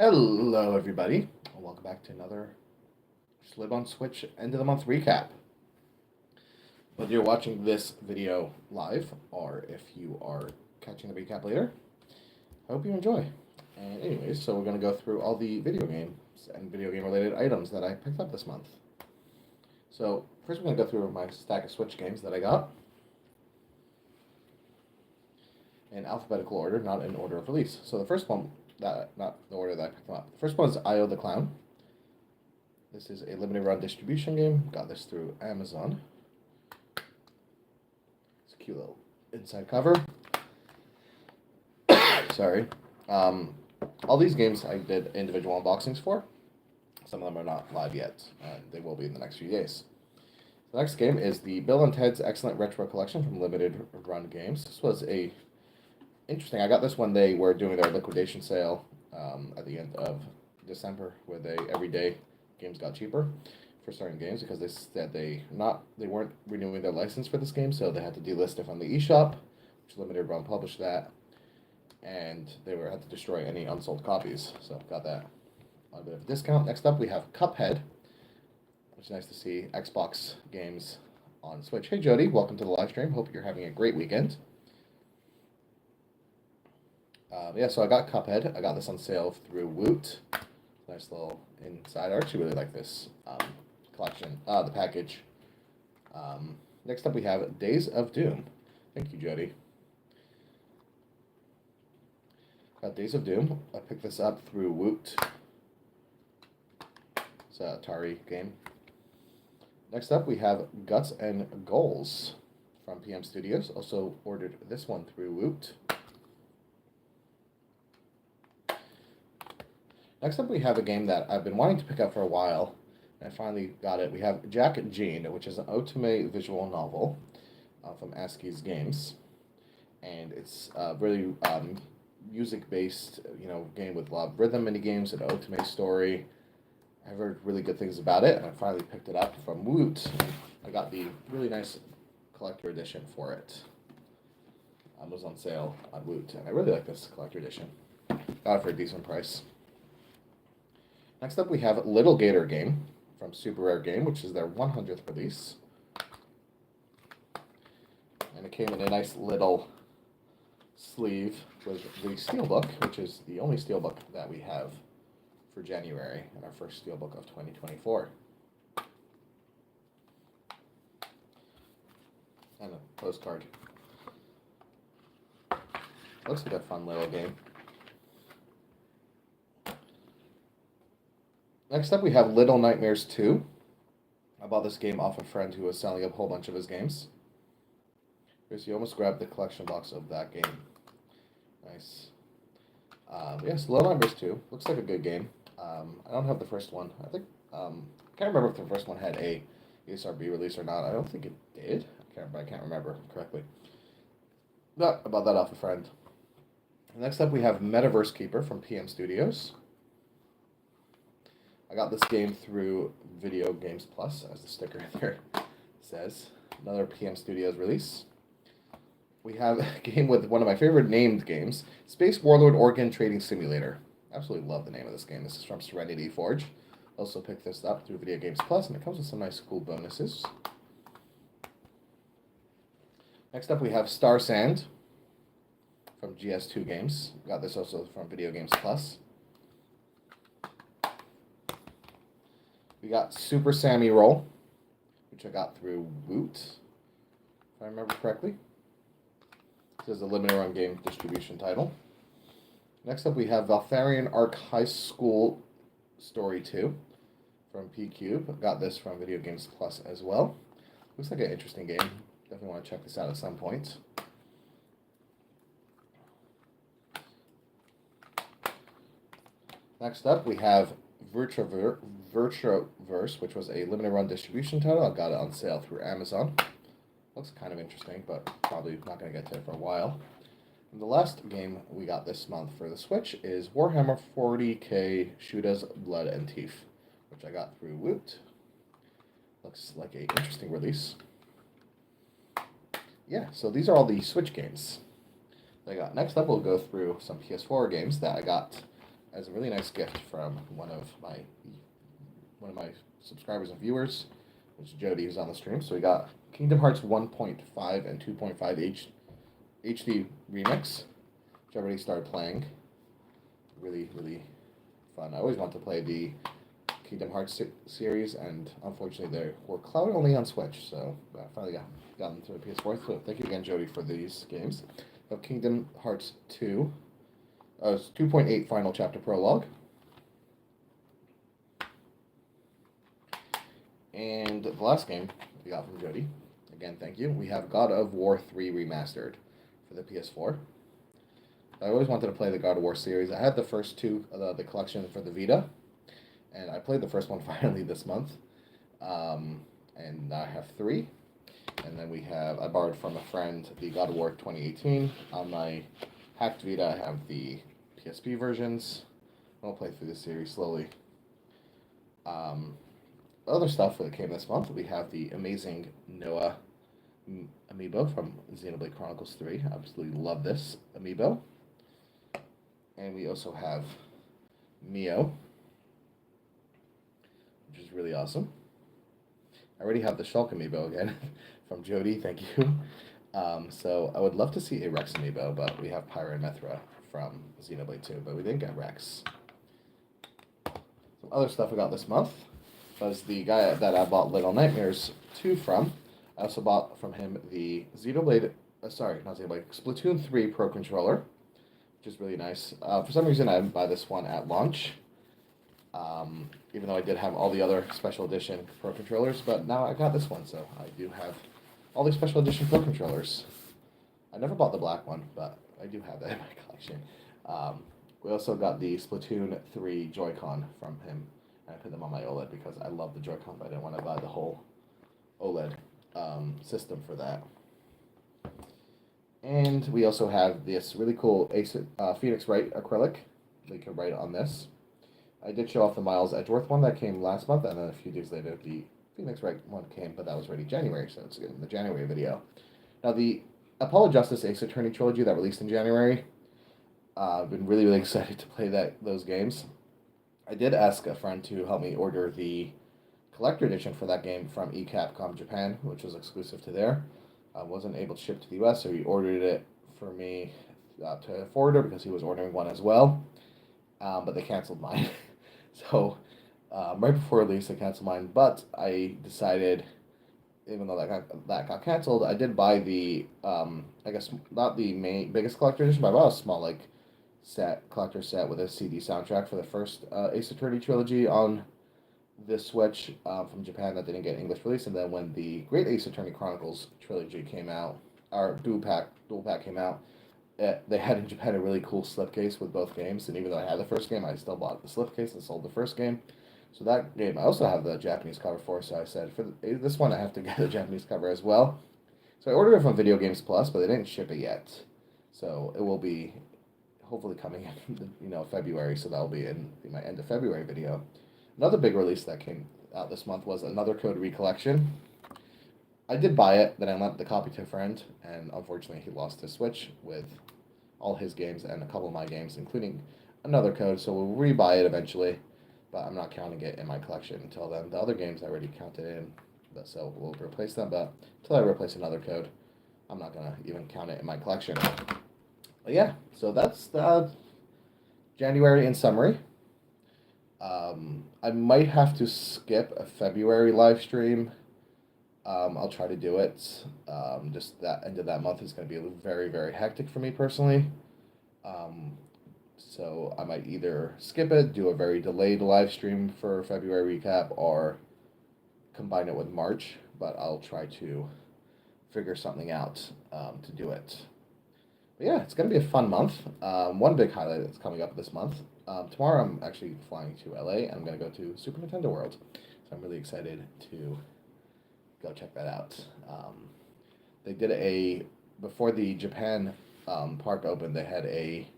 Hello, everybody, and welcome back to another Live on Switch end of the month recap. Whether you're watching this video live or if you are catching the recap later, I hope you enjoy. And anyways, so we're going to go through all the video games and video game related items that I picked up this month. So first we're going to go through my stack of Switch games that I got in alphabetical order, not in order of release. So the first one, not the order that I picked them up. The first one is Io the Clown. This is a limited run distribution game. Got this through Amazon. It's a cute little inside cover. Sorry. All these games I did individual unboxings for. Some of them are not live yet. They will be in the next few days. The next game is the Bill and Ted's Excellent Retro Collection from Limited Run Games. This was a interesting. I got this when they were doing their liquidation sale at the end of December, where every day games got cheaper for certain games because they said they weren't renewing their license for this game, so they had to delist it from the eShop, which Limited Run published that, and they had to destroy any unsold copies. So got that on a bit of a discount. Next up, we have Cuphead, which is nice to see Xbox games on Switch. Hey Jody, welcome to the live stream. Hope you're having a great weekend. So I got Cuphead. I got this on sale through Woot. Nice little inside. I actually really like this collection, the package. Next up we have Days of Doom. Thank you, Jody. Got Days of Doom. I picked this up through Woot. It's an Atari game. Next up we have Guts and Goals from PM Studios. Also ordered this one through Woot. Next up, we have a game that I've been wanting to pick up for a while, and I finally got it. We have Jack and Jean, which is an otome visual novel from ASCII's Games, and it's a really music-based, game with a lot of rhythm mini-games and an otome story. I've heard really good things about it, and I finally picked it up from Woot. I got the really nice collector edition for it. It was on sale on Woot, and I really like this collector edition. Got it for a decent price. Next up, we have Little Gator Game from Super Rare Game, which is their 100th release. And it came in a nice little sleeve with the steelbook, which is the only steelbook that we have for January, and our first steelbook of 2024. And a postcard. Looks like a fun little game. Next up, we have Little Nightmares 2. I bought this game off a friend who was selling a whole bunch of his games. Here's, you almost grabbed the collection box of that game. Nice. Yes, Little Nightmares 2. Looks like a good game. I don't have the first one. I think, I can't remember if the first one had a ESRB release or not. I don't think it did. I can't remember correctly. But I bought that off a friend. Next up, we have Metaverse Keeper from PM Studios. I got this game through Video Games Plus, as the sticker there says. Another PM Studios release. We have a game with one of my favorite named games, Space Warlord Organ Trading Simulator. Absolutely love the name of this game. This is from Serenity Forge. Also picked this up through Video Games Plus, and it comes with some nice cool bonuses. Next up, we have Star Sand from GS2 Games. Got this also from Video Games Plus. We got Super Sammy Roll, which I got through Woot, if I remember correctly. This is a limited run game distribution title. Next up, we have Valtharian Arc High School Story 2 from P-Cube. Got this from Video Games Plus as well. Looks like an interesting game. Definitely want to check this out at some point. Next up, we have Virtuaverse, which was a limited run distribution title. I got it on sale through Amazon. Looks kind of interesting, but probably not going to get to it for a while. And the last game we got this month for the Switch is Warhammer 40k Shoota's Blood and Teeth, which I got through Woot. Looks like an interesting release. Yeah, so these are all the Switch games that I got. Next up, we'll go through some PS4 games that I got as a really nice gift from one of my subscribers and viewers, which is Jody, who's on the stream. So we got Kingdom Hearts 1.5 and 2.5 HD remix, which I already started playing. Really, really fun. I always want to play the Kingdom Hearts series, and unfortunately they were cloud only on Switch, so I finally got them to the PS4. So thank you again, Jody, for these games. We have Kingdom Hearts 2, 2.8 Final Chapter Prologue. And the last game we got from Jody, again, thank you. We have God of War 3 Remastered for the PS4. I always wanted to play the God of War series. I had the first two, the collection for the Vita, and I played the first one finally this month. And now I have 3. And then I borrowed from a friend the God of War 2018. On my hacked Vita, I have the PSP versions. I'll play through this series slowly. Other stuff that came this month, we have the amazing Noah amiibo from Xenoblade Chronicles 3. I absolutely love this amiibo. And we also have Mio, which is really awesome. I already have the Shulk amiibo again from Jody, thank you. So I would love to see a Rex amiibo, but we have Pyra and Mithra from Xenoblade 2, but we didn't get Rex. Some other stuff we got this month was the guy that I bought Little Nightmares 2 from. I also bought from him the Splatoon 3 Pro Controller, which is really nice. For some reason, I didn't buy this one at launch, even though I did have all the other special edition Pro Controllers, but now I got this one, so I do have all the special edition Pro Controllers. I never bought the black one, but I do have that in my collection. We also got the Splatoon 3 Joy-Con from him. I put them on my OLED because I love the Joy-Con, but I didn't want to buy the whole OLED system for that. And we also have this really cool Phoenix Wright acrylic. We can write on this. I did show off the Miles Edgeworth one that came last month, and then a few days later the Phoenix Wright one came, but that was already January, so it's in the January video. Now the Apollo Justice Ace Attorney trilogy that released in January, I've been really, really excited to play those games. I did ask a friend to help me order the collector edition for that game from eCapcom Japan, which was exclusive to there. I wasn't able to ship to the US, so he ordered it for me to forwarder because he was ordering one as well. But they canceled mine. So right before release, they canceled mine. But I decided, even though that got canceled, I did buy the I guess not the biggest collector edition, but I bought a small collector set with a CD soundtrack for the first Ace Attorney trilogy on the Switch from Japan that didn't get English release. And then when the Great Ace Attorney Chronicles trilogy came out, or dual pack came out, they had in Japan a really cool slipcase with both games. And even though I had the first game, I still bought the slipcase and sold the first game. So that game I also have the Japanese cover for. So I said for this one I have to get the Japanese cover as well. So I ordered it from Video Games Plus, but they didn't ship it yet. So it will be hopefully coming in, February. So that'll be in my end of February video. Another big release that came out this month was Another Code Recollection. I did buy it, then I lent the copy to a friend, and unfortunately he lost his Switch with all his games and a couple of my games, including Another Code, so we'll rebuy it eventually, but I'm not counting it in my collection until then. The other games I already counted in, so we'll replace them, but until I replace Another Code, I'm not going to even count it in my collection. But yeah, so that's the January in summary. I might have to skip a February live stream. I'll try to do it. Just that end of that month is going to be very, very hectic for me personally. So I might either skip it, do a very delayed live stream for February recap, or combine it with March. But I'll try to figure something out to do it. But yeah, it's going to be a fun month. One big highlight that's coming up this month. Tomorrow I'm actually flying to LA and I'm going to go to Super Nintendo World. So I'm really excited to go check that out. They did before the Japan park opened, they had a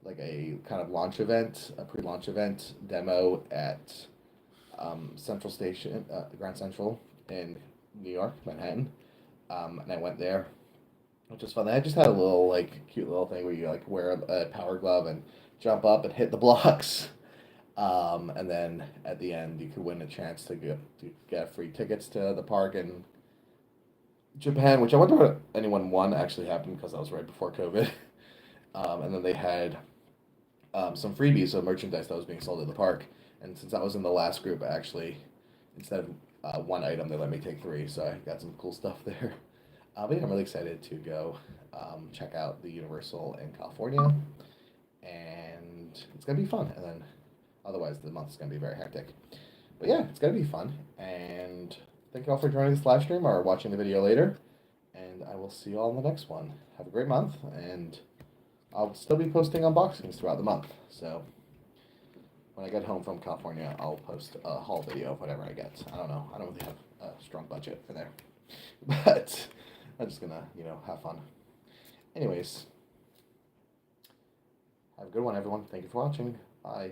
kind of launch event, a pre-launch event demo at Central Station, Grand Central in New York, Manhattan. And I went there, which was fun. They just had a little cute little thing where you wear a power glove and jump up and hit the blocks. And then at the end, you could win a chance to get free tickets to the park in Japan, which I wonder if anyone won actually happened because that was right before COVID. And then they had some freebies of merchandise that was being sold at the park. And since I was in the last group, actually, instead of one item, they let me take three. So I got some cool stuff there. But yeah, I'm really excited to go check out the Universal in California. And it's going to be fun. And then otherwise, the month's going to be very hectic. But yeah, it's going to be fun. And thank you all for joining this live stream or watching the video later. And I will see you all in the next one. Have a great month. And I'll still be posting unboxings throughout the month. So when I get home from California, I'll post a haul video of whatever I get. I don't know. I don't really have a strong budget for there. But I'm just going to, have fun. Anyways, have a good one, everyone. Thank you for watching. Bye.